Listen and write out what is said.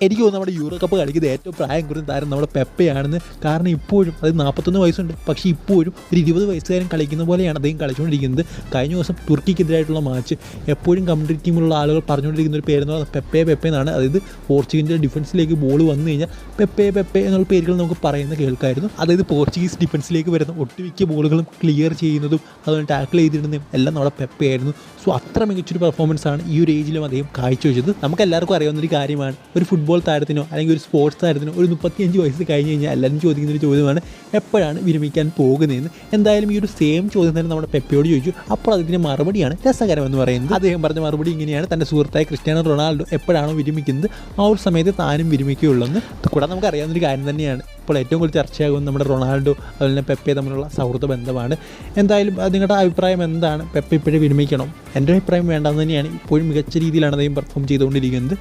എനിക്ക് തോന്നുന്നു നമ്മുടെ യൂറോ കപ്പ് കളിക്കുന്നത് ഏറ്റവും പ്രായം കുറഞ്ഞ താരം നമ്മുടെ പെപ്പയാണെന്ന്. കാരണം ഇപ്പോഴും അത് 41 വയസ്സുണ്ട്, പക്ഷേ ഇപ്പോഴും ഒരു 20 വയസ്സുകാരൻ കളിക്കുന്ന പോലെയാണ് അദ്ദേഹം കളിച്ചുകൊണ്ടിരിക്കുന്നത്. കഴിഞ്ഞ ദിവസം തുർക്കിക്കെതിരായിട്ടുള്ള മാച്ച് എപ്പോഴും കമൻട്രി ടീമിലുള്ള ആളുകൾ പറഞ്ഞുകൊണ്ടിരിക്കുന്ന ഒരു പേരെന്ന് പറഞ്ഞാൽ പെപ്പെ എന്നാണ്. അതായത് പോർച്ചുഗലിൻ്റെ ഡിഫൻസിലേക്ക് ബോൾ വന്നു കഴിഞ്ഞാൽ പെപ്പെ എന്നുള്ള പേരുകൾ നമുക്ക് പറയുന്നത് കേൾക്കായിരുന്നു. അതായത് പോർച്ചുഗീസ് ഡിഫൻസിലേക്ക് വരുന്ന ഒട്ടുമിക്ക ബോളുകളും ക്ലിയർ ചെയ്യുന്നതും അതുകൊണ്ട് ടാക്കിൾ ചെയ്തിടുന്നതും എല്ലാം നമ്മുടെ പെപ്പയായിരുന്നു. സോ അത്ര മികച്ചൊരു പെർഫോമൻസ് ആണ് ഈ ഒരു ഏജിലും അദ്ദേഹം കാഴ്ചവെച്ചത്. നമുക്ക് എല്ലാവർക്കും അറിയാവുന്നൊരു കാര്യമാണ്, ഒരു ഫുട്ബോൾ താരത്തിനോ അല്ലെങ്കിൽ ഒരു സ്പോർട്സ് താരത്തിനോ ഒരു 35 വയസ്സ് കഴിഞ്ഞ് കഴിഞ്ഞാൽ എല്ലാവരും ചോദിക്കുന്നൊരു ചോദ്യമാണ് എപ്പോഴാണ് വിരമിക്കാൻ പോകുന്നതെന്ന്. എന്തായാലും ഈ ഒരു സെയിം ചോദ്യം തന്നെ നമ്മുടെ പെപ്പയോട് ചോദിച്ചു. അപ്പോൾ അതിൻ്റെ മറുപടിയാണ് രസകരമെന്ന് പറയുന്നത്. അദ്ദേഹം പറഞ്ഞ മറുപടി ഇങ്ങനെയാണ്: തൻ്റെ സുഹൃത്തായ ക്രിസ്ത്യാനോ റൊണാൾഡോ എപ്പോഴാണോ വിരമിക്കുന്നത് ആ ഒരു സമയത്ത് താനും വിരമിക്കുകയുള്ളെന്ന്. കൂടാതെ നമുക്ക് അറിയാവുന്നൊരു കാര്യം തന്നെയാണ്, ഇപ്പോൾ ഏറ്റവും കൂടുതൽ ചർച്ചയാകുന്നത് നമ്മുടെ റൊണാൾഡോ അതുപോലെ തന്നെ പെപ്പെ തമ്മിലുള്ള സൗഹൃദ ബന്ധമാണ്. എന്തായാലും നിങ്ങളുടെ അഭിപ്രായം എന്താണ്? പെപ്പെ ഇപ്പോഴും വിരമിക്കണം? എൻ്റെ അഭിപ്രായം വേണ്ടെന്ന് തന്നെയാണ്. ഇപ്പോഴും മികച്ച രീതിയിലാണ് അദ്ദേഹം പെർഫോം ചെയ്തുകൊണ്ടിരിക്കുന്നത്.